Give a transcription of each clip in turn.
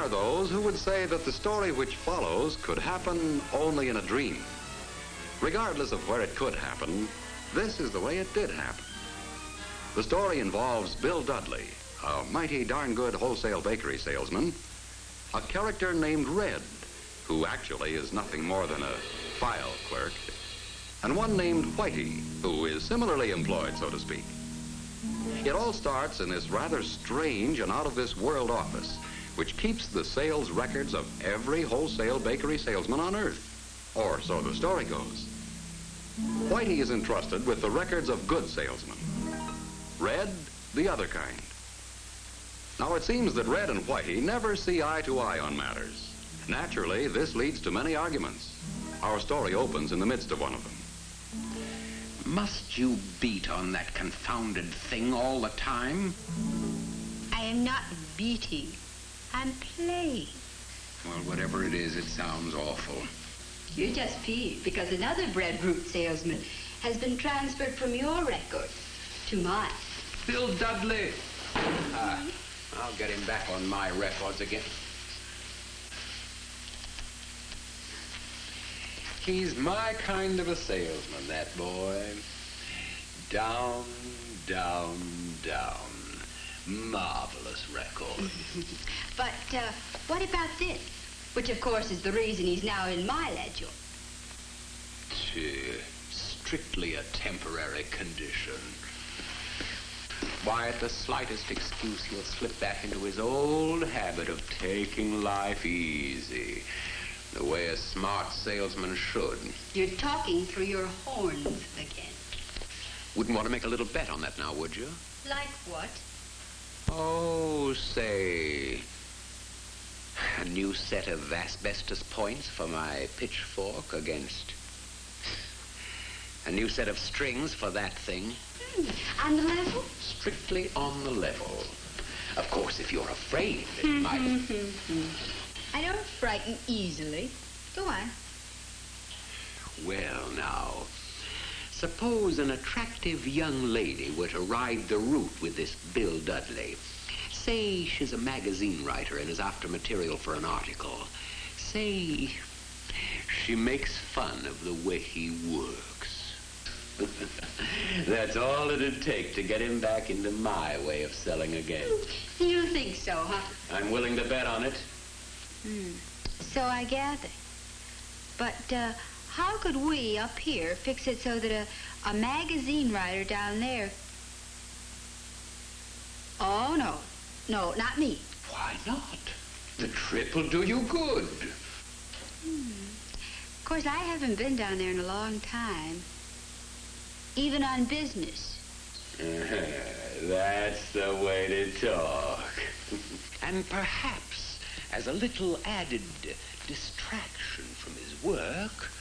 are those who would say that the story which follows could happen only in a dream. Regardless of where it could happen, this is the way it did happen. The story involves Bill Dudley, a mighty darn good wholesale bakery salesman, a character named Red, who actually is nothing more than a file clerk, and one named Whitey, who is similarly employed, so to speak. It all starts in this rather strange and out-of-this-world office, which keeps the sales records of every wholesale bakery salesman on Earth, or so the story goes. Whitey is entrusted with the records of good salesmen. Red, the other kind. Now, it seems that Red and Whitey never see eye to eye on matters. Naturally, this leads to many arguments. Our story opens in the midst of one of them. Must you beat on that confounded thing all the time? I am not beating. I'm playing. Well, whatever it is, it sounds awful. You're just peeved because another breadfruit salesman has been transferred from your record to mine. Bill Dudley. I'll get him back on my records again. He's my kind of a salesman, that boy. Down, down, down. Marvelous record. But what about this? Which, of course, is the reason he's now in my ledger. Strictly a temporary condition. Why, at the slightest excuse, he'll slip back into his old habit of taking life easy. The way a smart salesman should. You're talking through your horns again. Wouldn't want to make a little bet on that now, would you? Like what? Oh, say, a new set of asbestos points for my pitchfork against a new set of strings for that thing. On the level? Strictly on the level. Of course, if you're afraid, it might... I don't frighten easily. Go on. Well, now, suppose an attractive young lady were to ride the route with this Bill Dudley. Say she's a magazine writer and is after material for an article. Say she makes fun of the way he works. That's all it'd take to get him back into my way of selling again. You think so, huh? I'm willing to bet on it. So I gather. But how could we up here fix it so that a magazine writer down there... Oh, no. No, not me. Why not? The trip will do you good. Of course, I haven't been down there in a long time. Even on business. That's the way to talk. And perhaps, as a little added distraction from his work...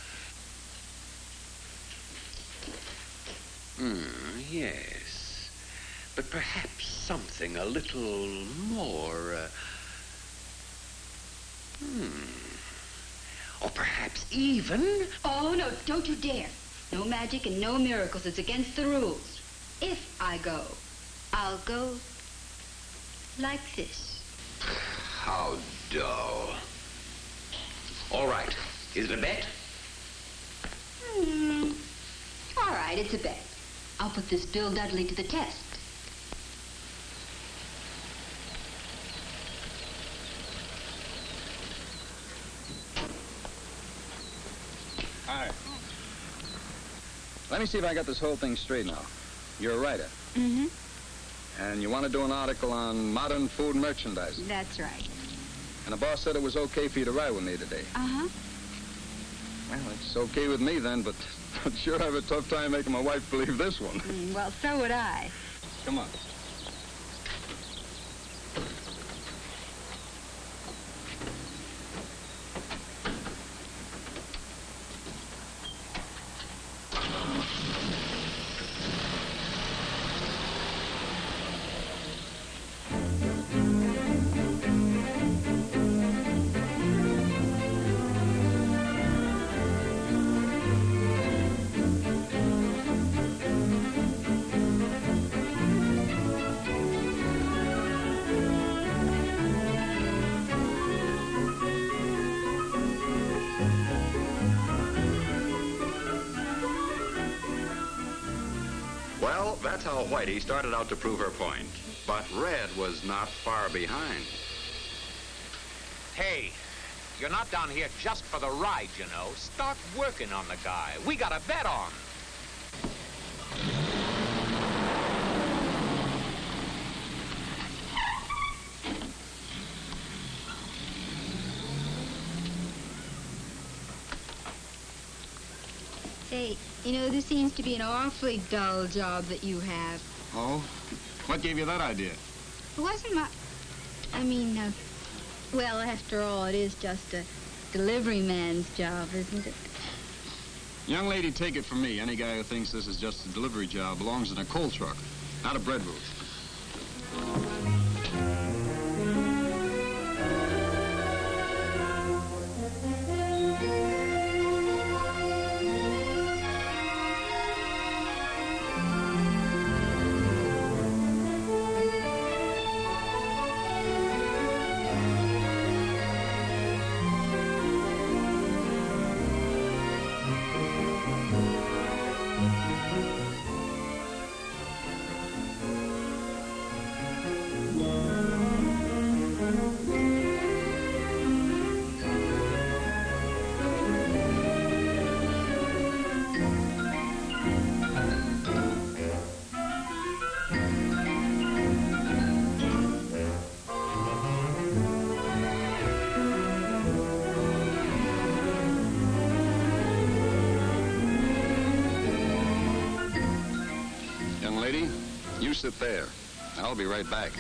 yes. But perhaps something a little more... Or perhaps even... Oh, no, don't you dare. No magic and no miracles. It's against the rules. If I go, I'll go like this. How dull. All right. Is it a bet? All right, it's a bet. I'll put this Bill Dudley to the test. Hi. Let me see if I got this whole thing straight now. You're a writer. Mm-hmm. And you want to do an article on modern food merchandising. That's right. And the boss said it was okay for you to write with me today. Uh-huh. Well, it's okay with me then, but I'd sure have a tough time making my wife believe this one. Well, so would I. Come on. That's how Whitey started out to prove her point. But Red was not far behind. Hey, you're not down here just for the ride, you know. Start working on the guy. We got a bet on. Say, you know, this seems to be an awfully dull job that you have. Oh? What gave you that idea? It wasn't my... I mean, well, after all, it is just a delivery man's job, isn't it? Young lady, take it from me. Any guy who thinks this is just a delivery job belongs in a coal truck, not a bread booth. You sit there. I'll be right back.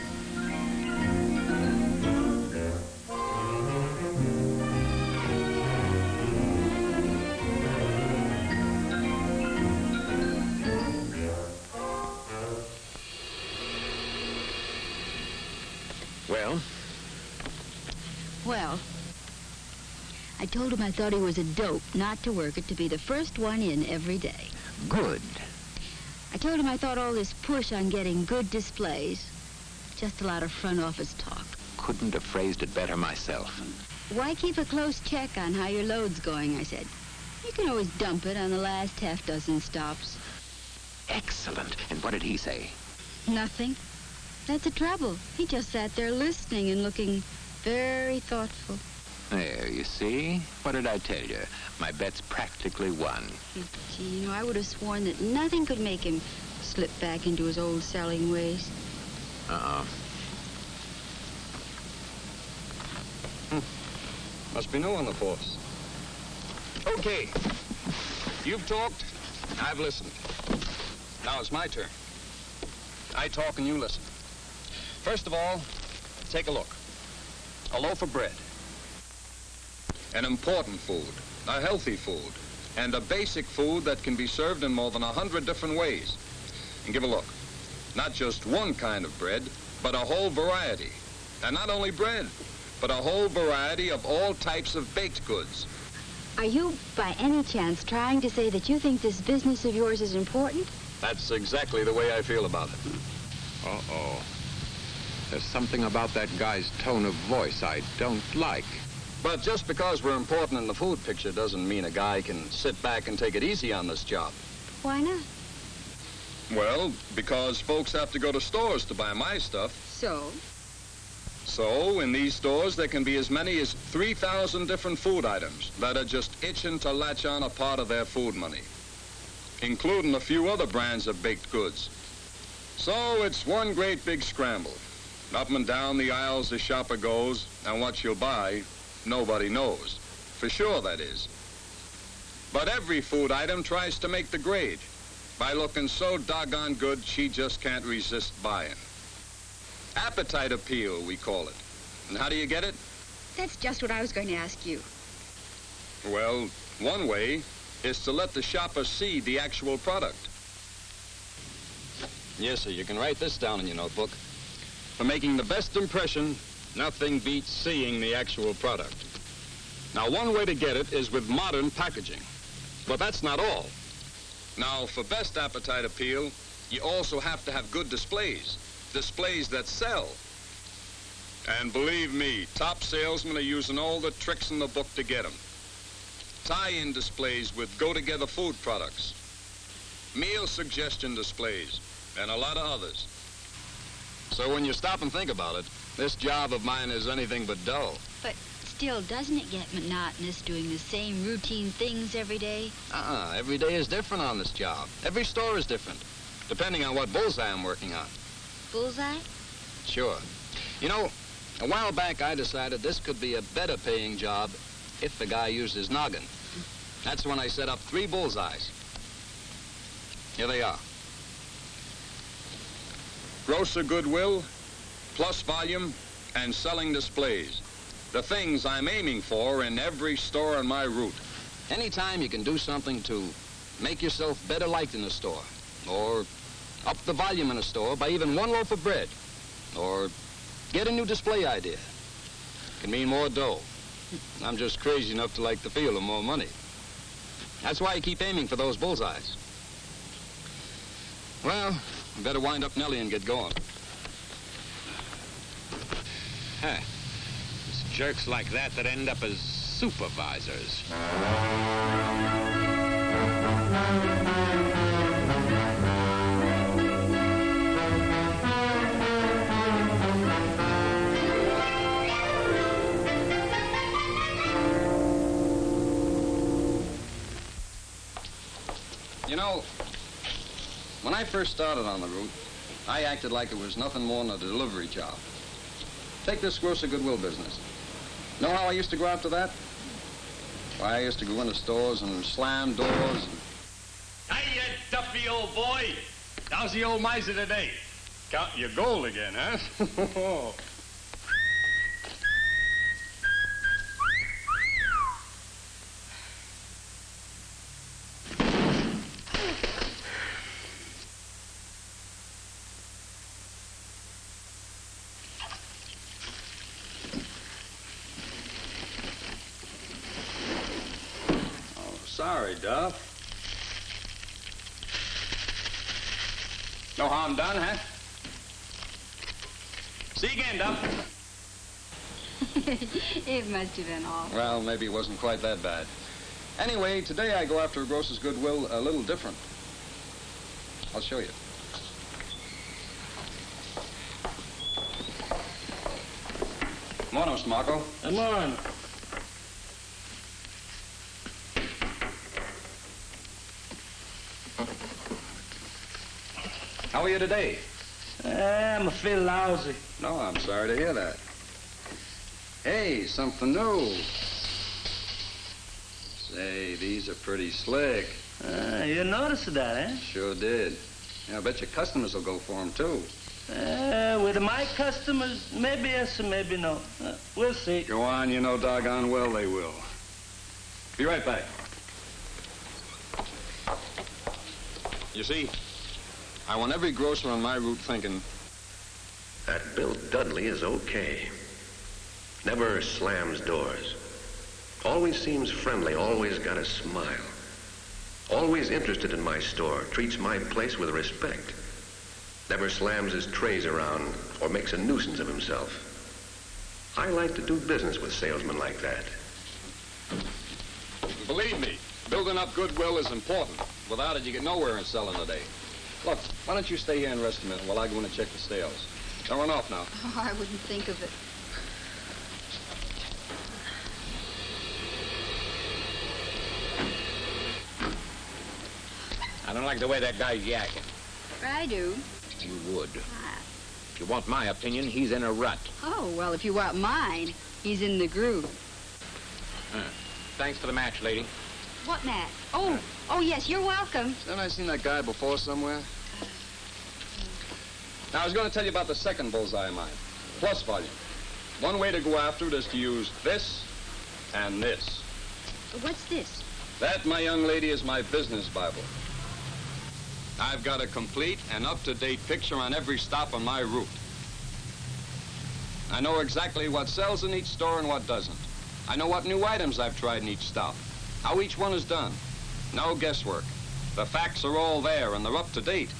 Well? Well, I told him I thought he was a dope not to work it, to be the first one in every day. Good. I told him I thought all this push on getting good displays, just a lot of front office talk. Couldn't have phrased it better myself. Why keep a close check on how your load's going, I said. You can always dump it on the last half dozen stops. Excellent. And what did he say? Nothing. That's the trouble. He just sat there listening and looking very thoughtful. There, you see? What did I tell you? My bet's practically won. Gee, you know, I would have sworn that nothing could make him slip back into his old selling ways. Uh-oh. Must be no on the force. Okay. You've talked. I've listened. Now it's my turn. I talk and you listen. First of all, take a look. A loaf of bread. An important food, a healthy food, and a basic food that can be served in more than 100 different ways. And give a look. Not just one kind of bread, but a whole variety. And not only bread, but a whole variety of all types of baked goods. Are you, by any chance, trying to say that you think this business of yours is important? That's exactly the way I feel about it. Uh-oh. There's something about that guy's tone of voice I don't like. But just because we're important in the food picture doesn't mean a guy can sit back and take it easy on this job. Why not? Well, because folks have to go to stores to buy my stuff. So? So, in these stores, there can be as many as 3,000 different food items that are just itching to latch on a part of their food money, including a few other brands of baked goods. So, it's one great big scramble. Up and down the aisles the shopper goes, and what she'll buy, nobody knows. For sure, that is. But every food item tries to make the grade by looking so doggone good she just can't resist buying. Appetite appeal, we call it. And how do you get it? That's just what I was going to ask you. Well, one way is to let the shopper see the actual product. Yes, sir, you can write this down in your notebook. For making the best impression, nothing beats seeing the actual product. Now, one way to get it is with modern packaging. But that's not all. Now, for best appetite appeal, you also have to have good displays. Displays that sell. And believe me, top salesmen are using all the tricks in the book to get them. Tie-in displays with go-together food products. Meal suggestion displays. and a lot of others. So when you stop and think about it, this job of mine is anything but dull. But still, doesn't it get monotonous doing the same routine things every day? Every day is different on this job. Every store is different, depending on what bullseye I'm working on. Bullseye? Sure. You know, a while back I decided this could be a better paying job if the guy used his noggin. That's when I set up 3 bullseyes. Here they are. Grocer goodwill, plus volume, and selling displays. The things I'm aiming for in every store on my route. Anytime you can do something to make yourself better liked in a store, or up the volume in a store by even 1 loaf of bread, or get a new display idea, can mean more dough. I'm just crazy enough to like the feel of more money. That's why I keep aiming for those bullseyes. Well, I better wind up Nellie and get going. Huh. It's jerks like that that end up as supervisors. You know, when I first started on the route, I acted like it was nothing more than a delivery job. Take this grocer goodwill business. Know how I used to go after that? Why, I used to go into stores and slam doors and... Hiya, Duffy, old boy. How's the old miser today? Counting your gold again, huh? Sorry, Duff. No harm done, huh? See you again, Duff. It must have been awful. Well, maybe it wasn't quite that bad. Anyway, today I go after a grocer's goodwill a little different. I'll show you. Morning, Mr. Marco. Come on. How are you today? I'm a feel lousy. No, I'm sorry to hear that. Hey, something new. Say, these are pretty slick. You noticed that, eh? Sure did. Yeah, I bet your customers will go for them, too. With my customers, maybe yes and maybe no. We'll see. Go on, you know doggone well they will. Be right back. You see, I want every grocer on my route thinking, that Bill Dudley is okay. Never slams doors. Always seems friendly, always got a smile. Always interested in my store, treats my place with respect. Never slams his trays around or makes a nuisance of himself. I like to do business with salesmen like that. believe me, building up goodwill is important. Without it, you get nowhere in selling today. Look, why don't you stay here and rest a minute while I go in and check the sales? Don't run off now. Oh, I wouldn't think of it. I don't like the way that guy's yakking. I do. You would. If you want my opinion, he's in a rut. Oh, well, if you want mine, he's in the groove. Thanks for the match, lady. What match? Oh, yes, you're welcome. Haven't I seen that guy before somewhere? Now, I was going to tell you about the second bullseye of mine, plus volume. One way to go after it is to use this and this. What's this? That, my young lady, is my business Bible. I've got a complete and up-to-date picture on every stop on my route. I know exactly what sells in each store and what doesn't. I know what new items I've tried in each stop, how each one is done. No guesswork. The facts are all there and they're up to date.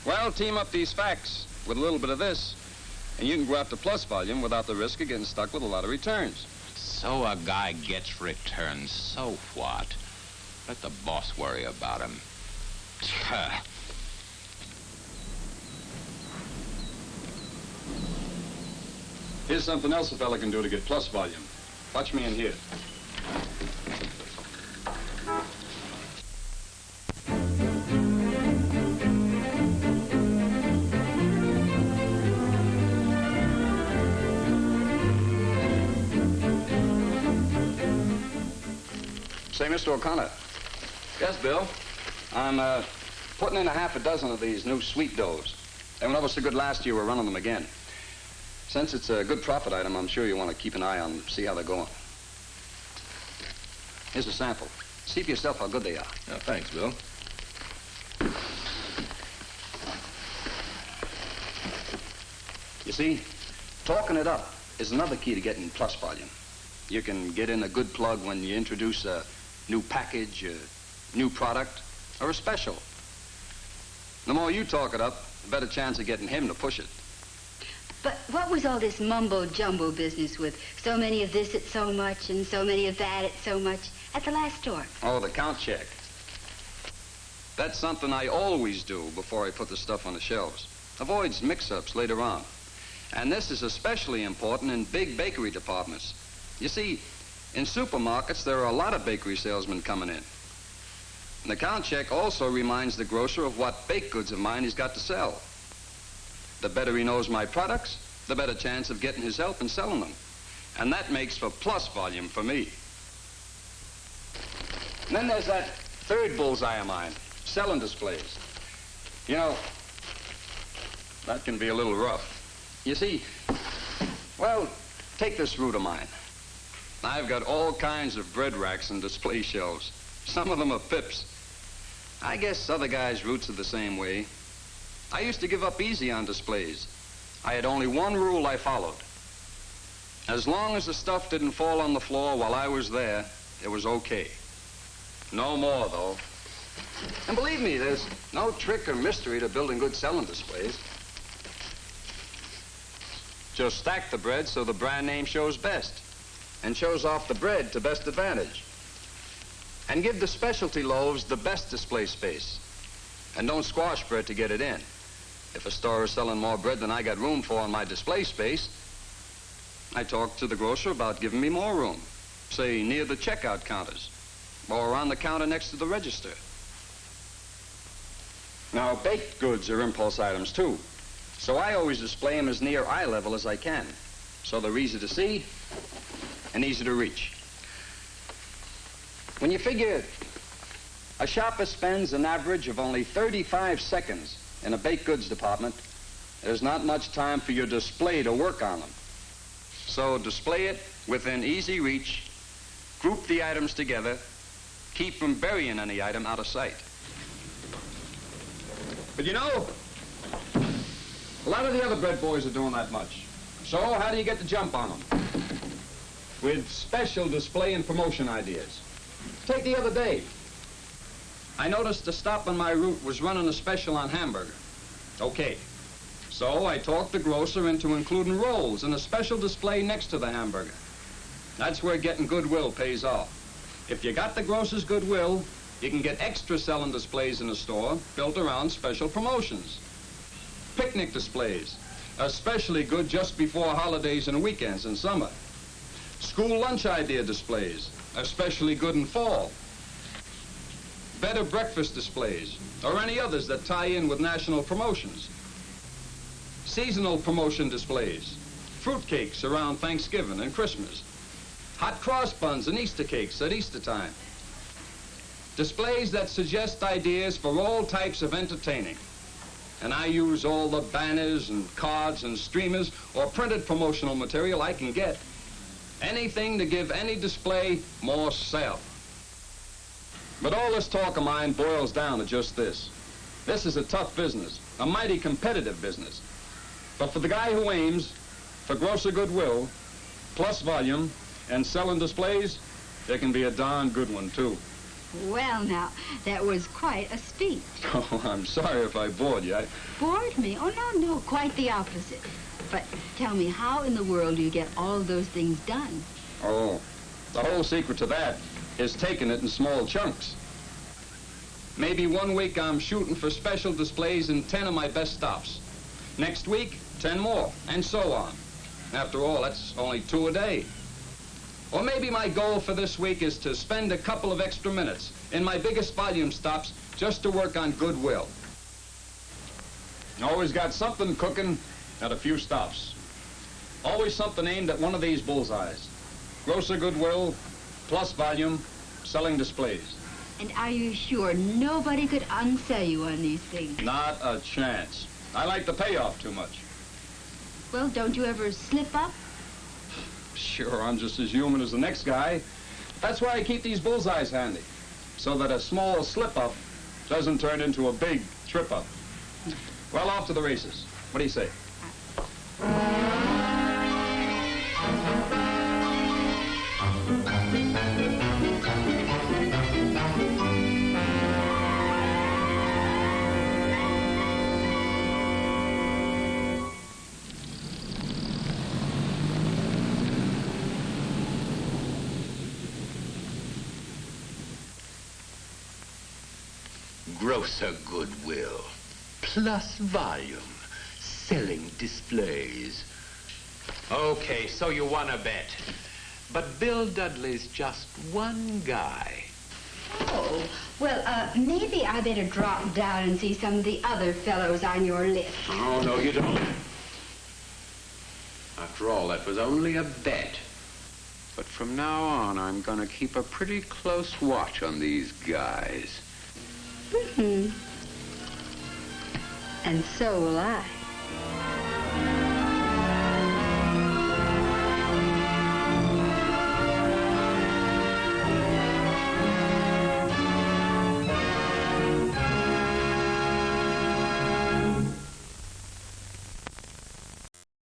Well, team up these facts with a little bit of this, and you can go after plus volume without the risk of getting stuck with a lot of returns. So a guy gets returns, so what? Let the boss worry about him. Here's something else a fella can do to get plus volume. Watch me in here. Say, Mr. O'Connor. Yes, Bill? I'm putting in a half a dozen of these new sweet doughs. They went over so good last year, we're running them again. Since it's a good profit item, I'm sure you want to keep an eye on them, see how they're going. Here's a sample. See for yourself how good they are. Oh, thanks, Bill. You see, talking it up is another key to getting plus volume. You can get in a good plug when you introduce a new package, a new product, or a special. The more you talk it up, the better chance of getting him to push it. But what was all this mumbo-jumbo business with so many of this at so much and so many of that at so much at the last store? Oh, the count check. That's something I always do before I put the stuff on the shelves. Avoids mix-ups later on. And this is especially important in big bakery departments. You see, in supermarkets, there are a lot of bakery salesmen coming in. And the count check also reminds the grocer of what baked goods of mine he's got to sell. The better he knows my products, the better chance of getting his help in selling them. And that makes for plus volume for me. And then there's that third bullseye of mine, selling displays. You know, that can be a little rough. You see, well, take this route of mine. I've got all kinds of bread racks and display shelves. Some of them are pips. I guess other guys' routes are the same way. I used to give up easy on displays. I had only one rule I followed. As long as the stuff didn't fall on the floor while I was there, it was okay. No more, though. And believe me, there's no trick or mystery to building good selling displays. Just stack the bread so the brand name shows best and shows off the bread to best advantage. And give the specialty loaves the best display space. And don't squash bread to get it in. If a store is selling more bread than I got room for in my display space, I talk to the grocer about giving me more room, say near the checkout counters or on the counter next to the register. Now, baked goods are impulse items too, so I always display them as near eye level as I can, so they're easy to see and easy to reach. When you figure a shopper spends an average of only 35 seconds in a baked goods department, there's not much time for your display to work on them. So display it within easy reach, group the items together, keep from burying any item out of sight. But you know, a lot of the other bread boys are doing that much. So how do you get the jump on them? With special display and promotion ideas. Take the other day. I noticed the stop on my route was running a special on hamburger. Okay. So I talked the grocer into including rolls in a special display next to the hamburger. That's where getting goodwill pays off. If you got the grocer's goodwill, you can get extra selling displays in the store built around special promotions. Picnic displays, especially good just before holidays and weekends in summer. School lunch idea displays, especially good in fall. Better breakfast displays, or any others that tie in with national promotions. Seasonal promotion displays, fruitcakes around Thanksgiving and Christmas. Hot cross buns and Easter cakes at Easter time. Displays that suggest ideas for all types of entertaining. And I use all the banners and cards and streamers or printed promotional material I can get. Anything to give any display more sell. But all this talk of mine boils down to just this. This is a tough business, a mighty competitive business. But for the guy who aims for grosser goodwill, plus volume, and selling displays, there can be a darn good one, too. Well, now, that was quite a speech. Oh, I'm sorry if I bored you. Bored me? Oh, no, quite the opposite. But tell me, how in the world do you get all those things done? Oh, the whole secret to that is taking it in small chunks. Maybe one week I'm shooting for special displays in 10 of my best stops. Next week, 10 more, and so on. After all, that's only 2 a day. Or maybe my goal for this week is to spend a couple of extra minutes in my biggest volume stops just to work on goodwill. Always got something cooking at a few stops. Always something aimed at one of these bullseyes. Grosser goodwill, plus volume, selling displays. And are you sure nobody could unsell you on these things? Not a chance. I like the payoff too much. Well, don't you ever slip up? Sure, I'm just as human as the next guy. That's why I keep these bullseyes handy, so that a small slip-up doesn't turn into a big trip-up. Well, off to the races. What do you say? Grosser goodwill, plus volume, selling displays. Okay, so you won a bet. But Bill Dudley's just one guy. Oh, well, maybe I better drop down and see some of the other fellows on your list. Oh, no, you don't. After all, that was only a bet. But from now on, I'm gonna keep a pretty close watch on these guys. And so will I.